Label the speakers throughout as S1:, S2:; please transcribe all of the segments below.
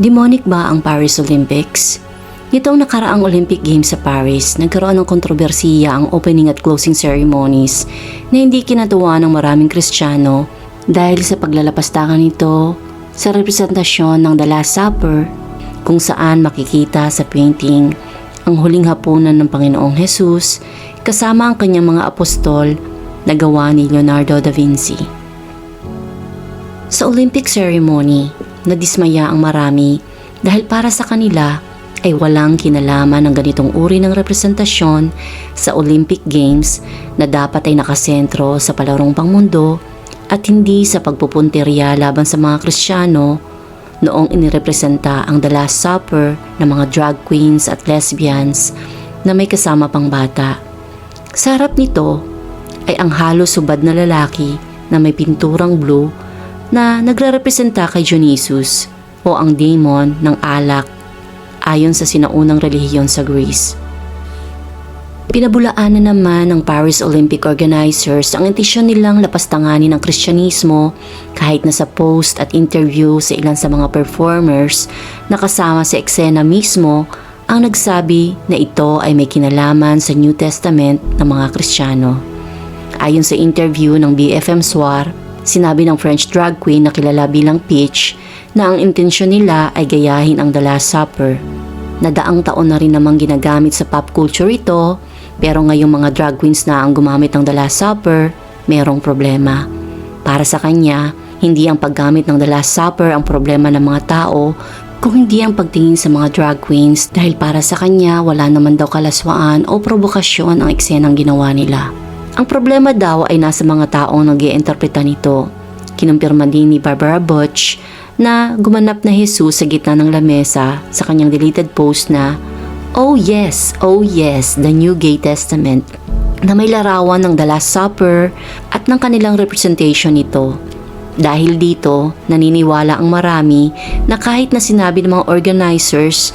S1: Demonic ba ang Paris Olympics? Nitong nakaraang Olympic Games sa Paris, nagkaroon ng kontrobersiya ang opening at closing ceremonies na hindi kinatuwa ng maraming Kristiyano dahil sa paglalapastangan nito sa representasyon ng The Last Supper, kung saan makikita sa painting ang huling hapunan ng Panginoong Jesus kasama ang kanyang mga apostol na gawa ni Leonardo da Vinci. Sa Olympic ceremony, nadismaya ang marami dahil para sa kanila ay walang kinalaman ng ganitong uri ng representasyon sa Olympic Games na dapat ay nakasentro sa palarong pangmundo at hindi sa pagpupuntirya laban sa mga Kristiyano noong inirepresenta ang The Last Supper ng mga drag queens at lesbians na may kasama pang bata. Sa harap nito ay ang halos subad na lalaki na may pinturang blue na nagre-representa kay Dionysus o ang demon ng alak ayon sa sinaunang relihiyon sa Greece. Pinabulaanan naman ng Paris Olympic organizers ang intensyon nilang lapastanganin ang Kristyanismo kahit na sa post at interview sa ilan sa mga performers na kasama sa eksena mismo ang nagsabi na ito ay may kinalaman sa New Testament ng mga Kristiyano. Ayon sa interview ng BFM Soir, sinabi ng French drag queen na kilala bilang Peach na ang intensyon nila ay gayahin ang The Last Supper. Nadaang taon na rin namang ginagamit sa pop culture ito, pero ngayong mga drag queens na ang gumamit ng The Last Supper, merong problema. Para sa kanya, hindi ang paggamit ng The Last Supper ang problema ng mga tao, kung hindi ang pagtingin sa mga drag queens dahil para sa kanya wala naman daw kalaswaan o provokasyon ang eksenang ginawa nila. Ang problema daw ay nasa mga taong nag-iinterpreta nito. Kinumpirma din ni Barbara Butch na gumanap na Jesus sa gitna ng lamesa sa kanyang deleted post na oh yes, the New Gay Testament na may larawan ng The Last Supper at ng kanilang representation nito. Dahil dito, naniniwala ang marami na kahit na sinabi ng mga organizers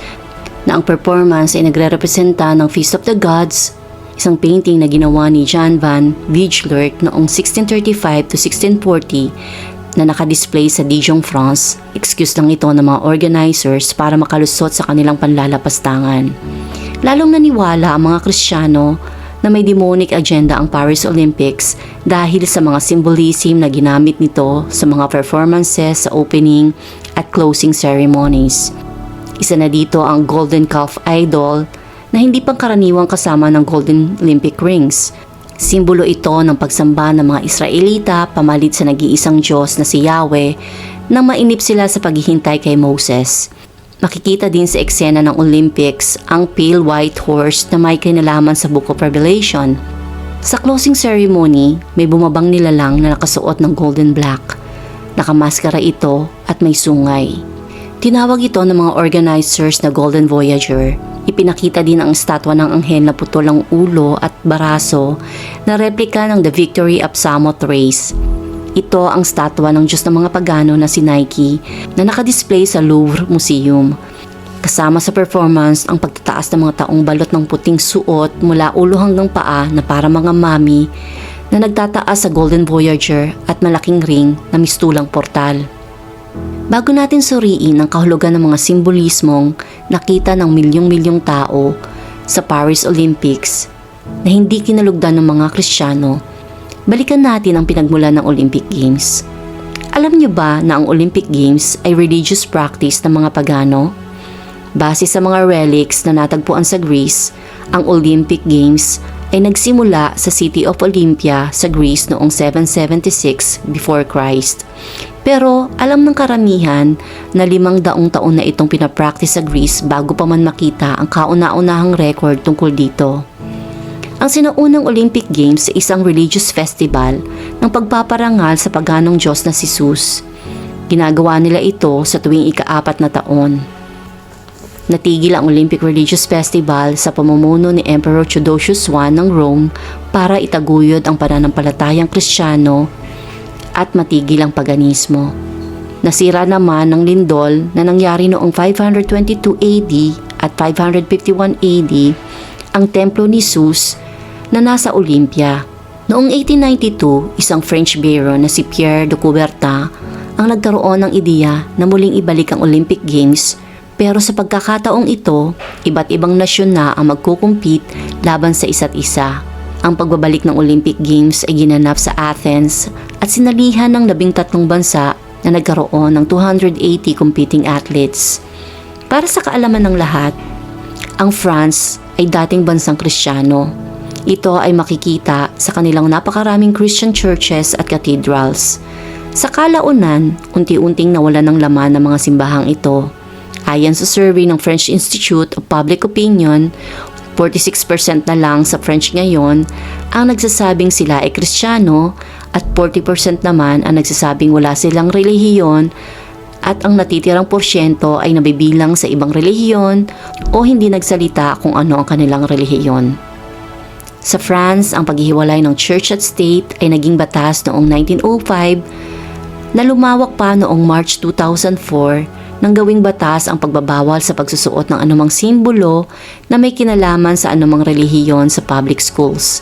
S1: na ang performance ay nagre-representa ng Feast of the Gods, isang painting na ginawa ni Jan van Bijlert noong 1635 to 1640 na nakadisplay sa Dijon, France, excuse lang ito ng mga organizers para makalusot sa kanilang panlalapastangan. Lalong naniwala ang mga Kristiyano na may demonic agenda ang Paris Olympics dahil sa mga symbolism na ginamit nito sa mga performances sa opening at closing ceremonies. Isa na dito ang Golden Calf Idol na hindi pangkaraniwang kasama ng Golden Olympic Rings. Simbolo ito ng pagsamba ng mga Israelita pamalit sa nag-iisang Diyos na si Yahweh nang mainip sila sa paghihintay kay Moses. Makikita din sa eksena ng Olympics ang pale white horse na may kinalaman sa Book of Revelation. Sa closing ceremony, may bumabang nilalang na nakasuot ng golden black. Nakamaskara ito at may sungay. Tinawag ito ng mga organizers na Golden Voyager. Ipinakita din ang estatwa ng anghel na putol ang ulo at baraso na replika ng The Victory of Samoth Race. Ito ang statwa ng Diyos ng mga pagano na si Nike na nakadisplay sa Louvre Museum. Kasama sa performance ang pagtataas ng mga taong balot ng puting suot mula ulo hanggang paa na para mga mami na nagtataas sa Golden Voyager at malaking ring na mistulang portal. Bago natin suriin ang kahulugan ng mga simbolismong nakita ng milyong-milyong tao sa Paris Olympics na hindi kinalugdan ng mga Kristiyano, balikan natin ang pinagmulan ng Olympic Games. Alam niyo ba na ang Olympic Games ay religious practice ng mga pagano? Base sa mga relics na natagpuan sa Greece, ang Olympic Games ay nagsimula sa City of Olympia sa Greece noong 776 before Christ. Pero alam ng karamihan na 500 taon na itong pinapractice sa Greece bago pa man makita ang kauna-unahang record tungkol dito. Ang sinaunang Olympic Games ay isang religious festival ng pagpaparangal sa paganong Diyos na si Jesus. Ginagawa nila ito sa tuwing ika-4 na taon. Natigil ang Olympic Religious Festival sa pamumuno ni Emperor Theodosius I ng Rome para itaguyod ang pananampalatayang Kristiyano at matigil ang paganismo. Nasira naman ng lindol na nangyari noong 522 AD at 551 AD ang templo ni Zeus na nasa Olympia. Noong 1892, isang French baron na si Pierre de Coubertin ang nagkaroon ng ideya na muling ibalik ang Olympic Games, pero sa pagkakataong ito, iba't ibang nasyon na ang magkukumpit laban sa isa't isa. Ang pagbabalik ng Olympic Games ay ginanap sa Athens at sinalihan ng 13 bansa na nagkaroon ng 280 competing athletes. Para sa kaalaman ng lahat, ang France ay dating bansang Kristiyano. Ito ay makikita sa kanilang napakaraming Christian churches at cathedrals. Sa kalaunan, unti-unting nawala ng laman ng mga simbahang ito. Ayon sa survey ng French Institute of Public Opinion, 46% na lang sa French ngayon ang nagsasabing sila ay Kristiyano at 40% naman ang nagsasabing wala silang relihiyon at ang natitirang porsyento ay nabibilang sa ibang relihiyon o hindi nagsalita kung ano ang kanilang relihiyon. Sa France, ang paghihiwalay ng church at state ay naging batas noong 1905 na lumawak pa noong March 2004 nang gawing batas ang pagbabawal sa pagsusuot ng anumang simbolo na may kinalaman sa anumang relihiyon sa public schools.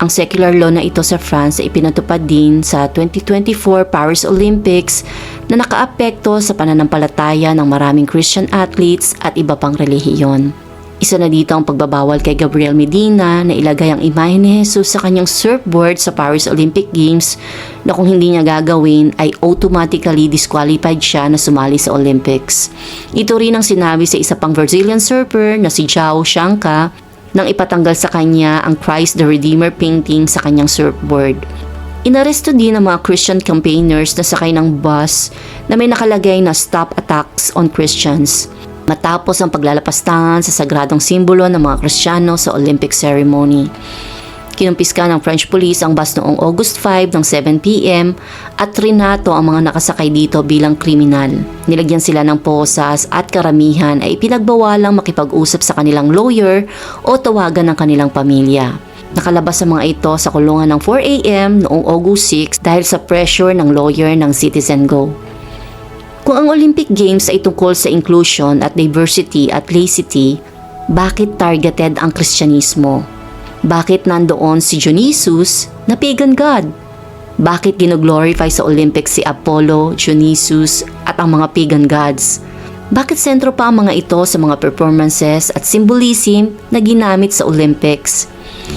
S1: Ang secular law na ito sa France ay ipinatupad din sa 2024 Paris Olympics na nakaapekto sa pananampalataya ng maraming Christian athletes at iba pang relihiyon. Isa na dito ang pagbabawal kay Gabriel Medina na ilagay ang imahe ni Jesus sa kanyang surfboard sa Paris Olympic Games na kung hindi niya gagawin ay automatically disqualified siya na sumali sa Olympics. Ito rin ang sinabi sa isa pang Brazilian surfer na si João Shanka nang ipatanggal sa kanya ang Christ the Redeemer painting sa kanyang surfboard. Inaresto din ang mga Christian campaigners na sakay ng bus na may nakalagay na Stop Attacks on Christians matapos ang paglalapastangan sa sagradong simbolo ng mga Kristiyano sa Olympic ceremony. Kinumpiska ng French police ang bus noong August 5 ng 7 p.m. at trinato ang mga nakasakay dito bilang kriminal. Nilagyan sila ng posas at karamihan ay pinagbawalang makipag-usap sa kanilang lawyer o tawagan ng kanilang pamilya. Nakalabas ang mga ito sa kulungan ng 4 a.m. noong August 6 dahil sa pressure ng lawyer ng Citizen Go. Kung ang Olympic Games ay tungkol sa inclusion at diversity at laicity, bakit targeted ang Kristyanismo? Bakit nandoon si Dionysus na pagan god? Bakit ginoglorify sa Olympics si Apollo, Dionysus at ang mga pagan gods? Bakit sentro pa ang mga ito sa mga performances at symbolism na ginamit sa Olympics?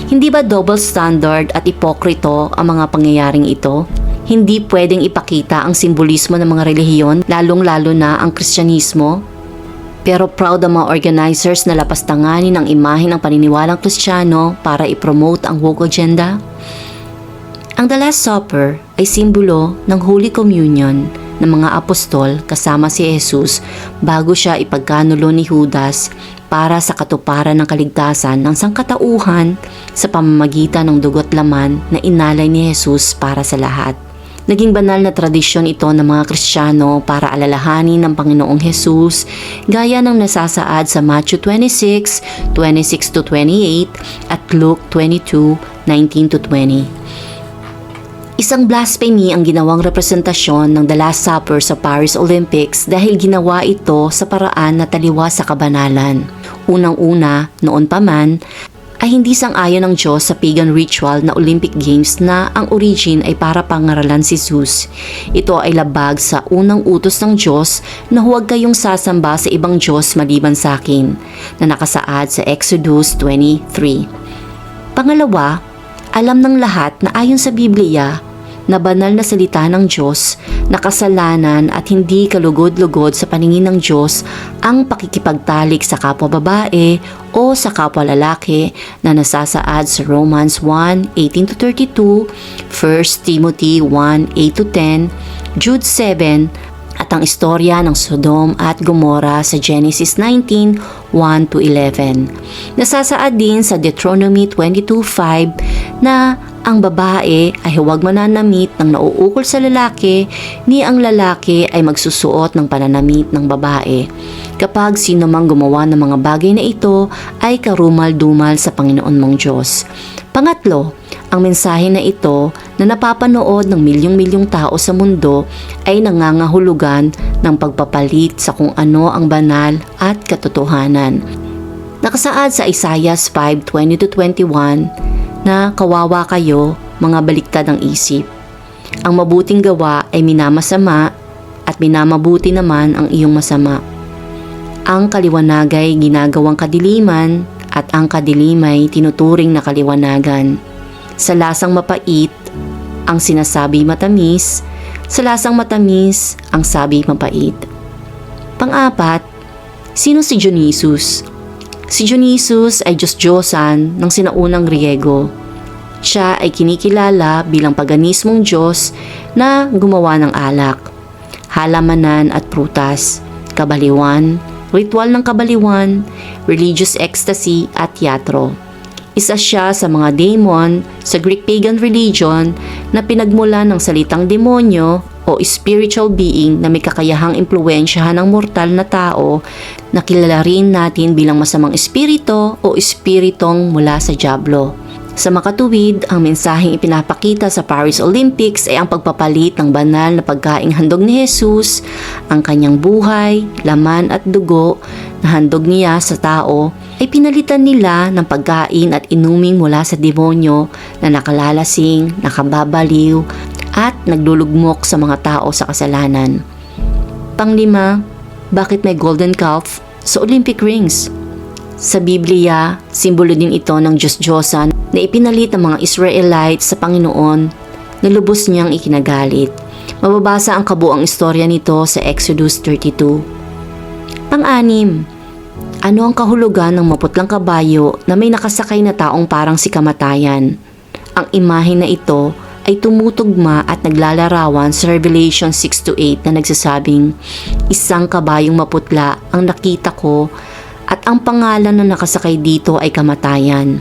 S1: Hindi ba double standard at ipokrito ang mga pangyayaring ito? Hindi pwedeng ipakita ang simbolismo ng mga relihiyon, lalong-lalo na ang Kristyanismo? Pero proud ang mga organizers na lapastanganin ang imahe ng paniniwalang Kristiyano para ipromote ang woke agenda? Ang The Last Supper ay simbolo ng Holy Communion ng mga apostol kasama si Jesus bago siya ipagkanulo ni Judas para sa katuparan ng kaligtasan ng sangkatauhan sa pamamagitan ng dugo't laman na inalay ni Jesus para sa lahat. Naging banal na tradisyon ito ng mga Kristiyano para alalahanin ng Panginoong Jesus gaya ng nasasaad sa Matthew 26, 26-28 at Luke 22, 19-20. Isang blasphemy ang ginawang representasyon ng The Last Supper sa Paris Olympics dahil ginawa ito sa paraan na taliwas sa kabanalan. Unang-una, noon pa man, ay hindi sang-ayon ng Diyos sa pagan ritual na Olympic Games na ang origin ay para pangaralan si Zeus. Ito ay labag sa unang utos ng Diyos na huwag kayong sasamba sa ibang Diyos maliban sa akin, na nakasaad sa Exodus 23. Pangalawa, alam ng lahat na ayon sa Biblia, na banal na salita ng Diyos, na kasalanan at hindi kalugod-lugod sa paningin ng Diyos ang pakikipagtalik sa kapwa babae o sa kapwa lalaki na nasasaad sa Romans 1:18-32, 1 Timothy 1:8-10, Jude 7, at ang istorya ng Sodom at Gomorrah sa Genesis 19:1-11. Nasasaad din sa Deuteronomy 22:5 na ang babae ay huwag mananamit ng nauukol sa lalaki, ni ang lalaki ay magsusuot ng pananamit ng babae. Kapag sino mang gumawa ng mga bagay na ito ay karumal-dumal sa Panginoon mong Diyos. Pangatlo, ang mensahe na ito na napapanood ng milyong-milyong tao sa mundo ay nangangahulugan ng pagpapalit sa kung ano ang banal at katotohanan. Nakasaad sa Isaiah 5:20-21 na kawawa kayo, mga baliktad ng isip. Ang mabuting gawa ay minamasama at minamabuti naman ang iyong masama. Ang kaliwanagay ginagawang kadiliman at ang kadilimay tinuturing na kaliwanagan. Sa lasang mapait, ang sinasabi matamis, sa lasang matamis, ang sabi mapait. Pang-apat, sino si Dionysus? Si Dionysus ay Diyos-Diyosan ng sinaunang Griego. Siya ay kinikilala bilang paganismong Diyos na gumawa ng alak, halamanan at prutas, kabaliwan, ritual ng kabaliwan, religious ecstasy at teatro. Isa siya sa mga daemon sa Greek pagan religion na pinagmula ng salitang demonyo o spiritual being na may kakayahang impluwensyahan ng mortal na tao na kilala rin natin bilang masamang espiritu o espiritong mula sa dyablo. Sa makatuwid, ang mensaheng ipinapakita sa Paris Olympics ay ang pagpapalit ng banal na pagkaing handog ni Jesus, ang kanyang buhay, laman at dugo na handog niya sa tao ay pinalitan nila ng pagkain at inuming mula sa demonyo na nakalalasing, nakababaliw at naglulugmok sa mga tao sa kasalanan. Panglima, bakit may golden calf sa Olympic rings? Sa Biblia, simbolo din ito ng Diyos-Diyosan na ipinalit ng mga Israelites sa Panginoon na lubos niyang ikinagalit. Mababasa ang kabuang istorya nito sa Exodus 32. Pang-anim, ano ang kahulugan ng maputlang kabayo na may nakasakay na taong parang si kamatayan? Ang imahe na ito ay tumutugma at naglalarawan sa Revelation 6-8 na nagsasabing, isang kabayong maputla ang nakita ko at ang pangalan na nakasakay dito ay kamatayan.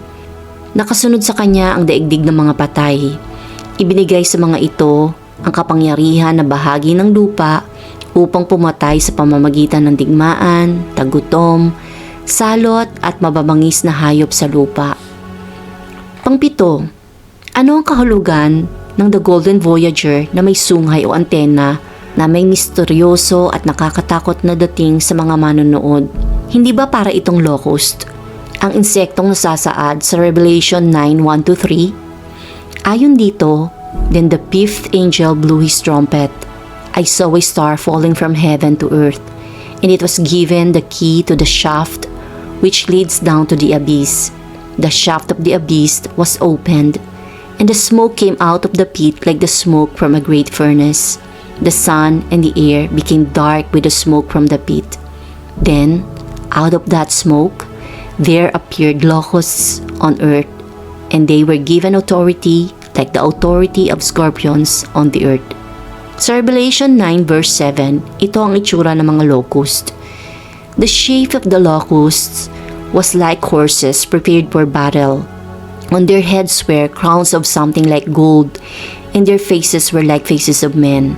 S1: Nakasunod sa kanya ang daigdig ng mga patay. Ibinigay sa mga ito ang kapangyarihan na bahagi ng lupa upang pumatay sa pamamagitan ng digmaan, tagutom, salot at mababangis na hayop sa lupa. Pangpito, ano ang kahulugan ng The Golden Voyager na may sungay o antena na may misteryoso at nakakatakot na dating sa mga manonood? Hindi ba para itong locust, ang insektong nasasaad sa Revelation 9:1-3? Ayon dito, then the fifth angel blew his trumpet. I saw a star falling from heaven to earth, and it was given the key to the shaft which leads down to the abyss. The shaft of the abyss was opened, and the smoke came out of the pit like the smoke from a great furnace. The sun and the air became dark with the smoke from the pit. Then, out of that smoke, there appeared locusts on earth, and they were given authority like the authority of scorpions on the earth. Sa Revelation 9:7, ito ang itsura ng mga locust. The shape of the locusts was like horses prepared for battle. On their heads were crowns of something like gold, and their faces were like faces of men.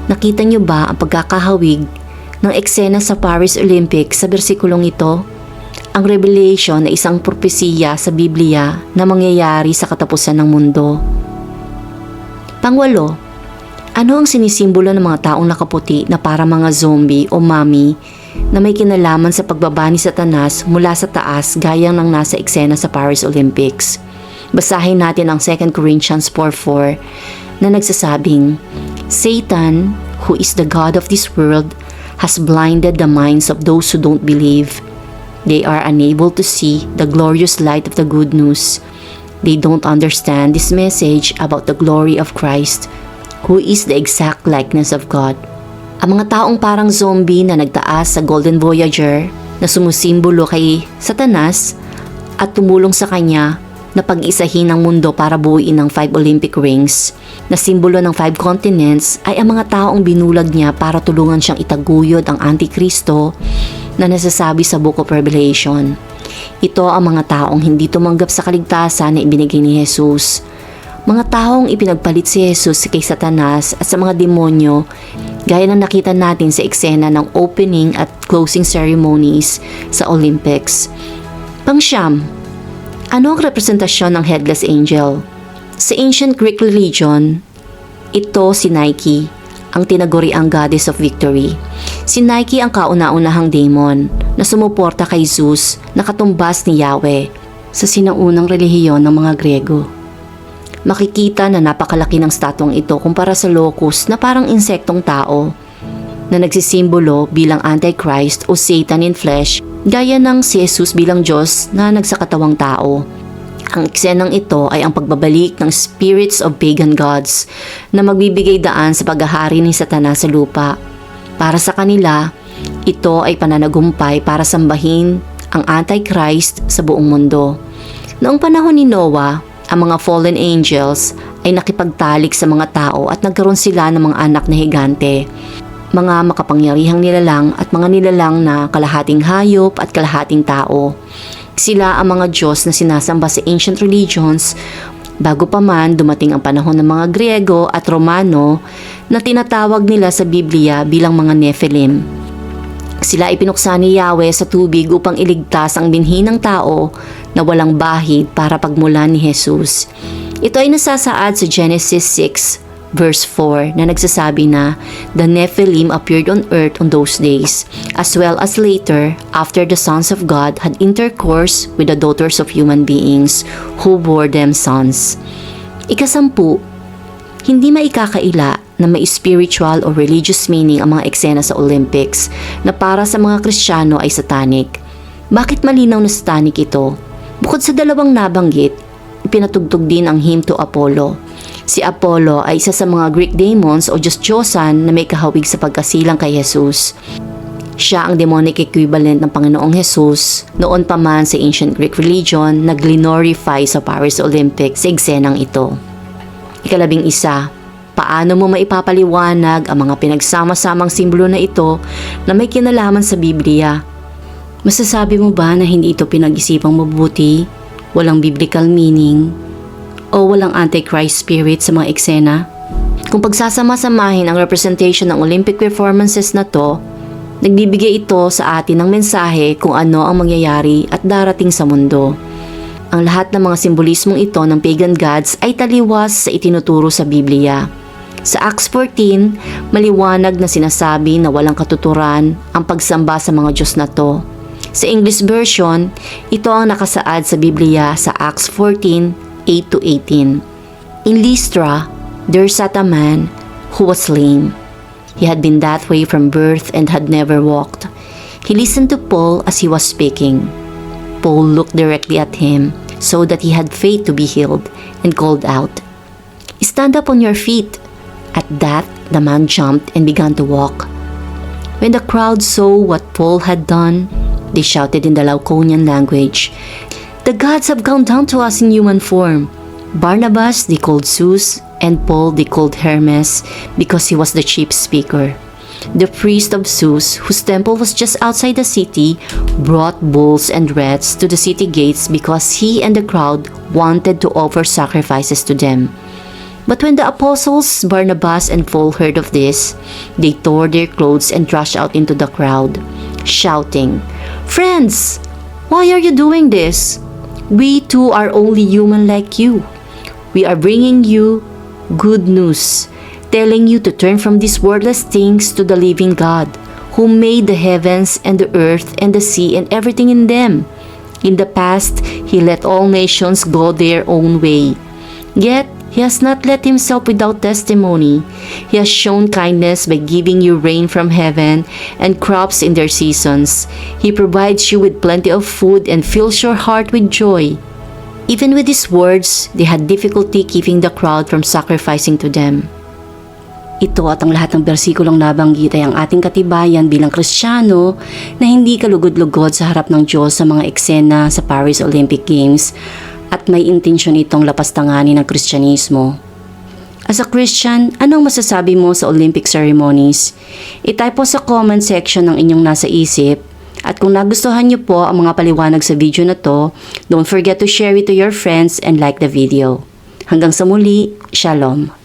S1: Nakita niyo ba ang pagkakahawig ng eksena sa Paris Olympics sa bersikulong ito? Ang Revelation ay isang propesiya sa Biblia na mangyayari sa katapusan ng mundo. Pangwalo, ano ang sinisimbolo ng mga taong nakaputi na para mga zombie o mummy na may kinalaman sa pagbaba ni Satanas mula sa taas gaya ng nasa eksena sa Paris Olympics? Basahin natin ang 2 Corinthians 4:4 na nagsasabing, Satan, who is the god of this world, has blinded the minds of those who don't believe. They are unable to see the glorious light of the good news. They don't understand this message about the glory of Christ, who is the exact likeness of God. Ang mga taong parang zombie na nagtaas sa Golden Voyager na sumusimbolo kay Satanas at tumulong sa kanya na pag-isahin ang mundo para buuin ang 5 Olympic rings na simbolo ng 5 continents ay ang mga taong binulag niya para tulungan siyang itaguyod ang Antikristo na nasasabi sa Book of Revelation. Ito ang mga taong hindi tumanggap sa kaligtasan na ibinigay ni Jesus. Mga taong ipinagpalit si Jesus kay Satanas at sa mga demonyo gaya ng nakita natin sa eksena ng opening at closing ceremonies sa Olympics. Pangsyam, ano ang representasyon ng headless angel? Sa ancient Greek religion, ito si Nike, ang tinaguriang goddess of victory. Si Nike ang kauna-unahang daemon na sumuporta kay Zeus na katumbas ni Yahweh sa sinaunang relihiyon ng mga Grego. Makikita na napakalaki ng statwang ito kumpara sa locust na parang insektong tao na nagsisimbolo bilang Antichrist o Satan in flesh, gaya ng si Jesus bilang Diyos na nagsakatawang tao. Ang eksenang ito ay ang pagbabalik ng spirits of pagan gods na magbibigay daan sa paghahari ni Satanas sa lupa. Para sa kanila, ito ay pananagumpay para sambahin ang Antichrist sa buong mundo. Noong panahon ni Noah, ang mga fallen angels ay nakipagtalik sa mga tao at nagkaroon sila ng mga anak na higante, mga makapangyarihang nilalang at mga nilalang na kalahating hayop at kalahating tao. Sila ang mga Diyos na sinasamba sa ancient religions bago pa man dumating ang panahon ng mga Griego at Romano na tinatawag nila sa Biblia bilang mga Nephilim. Sila ay pinuksa ni Yahweh sa tubig upang iligtas ang binhi ng tao na walang bahid para pagmulan ni Jesus. Ito ay nasasaad sa Genesis 6 verse 4 na nagsasabi na the Nephilim appeared on earth on those days, as well as later after the sons of God had intercourse with the daughters of human beings who bore them sons. Ika-10, hindi maikakaila na may spiritual o religious meaning ang mga eksena sa Olympics na para sa mga Kristiyano ay satanic. Bakit malinaw na satanic ito? Bukod sa dalawang nabanggit, ipinatugtog din ang hymn to Apollo. Si Apollo ay isa sa mga Greek demons o Diyos-Diyosan na may kahawig sa pagkasilang kay Jesus. Siya ang demonic equivalent ng Panginoong Jesus noon pa man sa ancient Greek religion na glorify sa Paris Olympics sa eksenang ito. Ika-11, paano mo maipapaliwanag ang mga pinagsama-samang simbolo na ito na may kinalaman sa Biblia? Masasabi mo ba na hindi ito pinag-isipang mabuti, walang biblical meaning, o walang Antichrist spirit sa mga eksena? Kung pagsasama-samahin ang representation ng Olympic performances na to, nagbibigay ito sa atin ng mensahe kung ano ang mangyayari at darating sa mundo. Ang lahat ng mga simbolismong ito ng pagan gods ay taliwas sa itinuturo sa Biblia. Sa Acts 14, maliwanag na sinasabi na walang katuturan ang pagsamba sa mga Diyos na to. Sa English version, ito ang nakasaad sa Biblia sa Acts 14, 8-18. In Lystra, there sat a man who was lame. He had been that way from birth and had never walked. He listened to Paul as he was speaking. Paul looked directly at him so that he had faith to be healed and called out, "Stand up on your feet." At that, the man jumped and began to walk. When the crowd saw what Paul had done, they shouted in the Lycaonian language, "The gods have come down to us in human form." Barnabas they called Zeus, and Paul they called Hermes because he was the chief speaker. The priest of Zeus, whose temple was just outside the city, brought bulls and rats to the city gates because he and the crowd wanted to offer sacrifices to them. But when the apostles Barnabas and Paul heard of this, they tore their clothes and rushed out into the crowd, shouting, "Friends, why are you doing this? We too are only human like you. We are bringing you good news, telling you to turn from these worthless things to the living God, who made the heavens and the earth and the sea and everything in them. In the past, He let all nations go their own way. Yet, He has not let Himself without testimony. He has shown kindness by giving you rain from heaven and crops in their seasons. He provides you with plenty of food and fills your heart with joy." Even with these words, they had difficulty keeping the crowd from sacrificing to them. Ito at ang lahat ng bersikulong nabanggit ay ang ating katibayan bilang Kristiyano na hindi kalugod-lugod sa harap ng Diyos sa mga eksena sa Paris Olympic Games at may intensyon itong lapastanganin ng Kristyanismo. As a Christian, anong masasabi mo sa Olympic ceremonies? I-type po sa comment section ng inyong nasa isip. At kung nagustuhan niyo po ang mga paliwanag sa video na to, don't forget to share it to your friends and like the video. Hanggang sa muli, Shalom!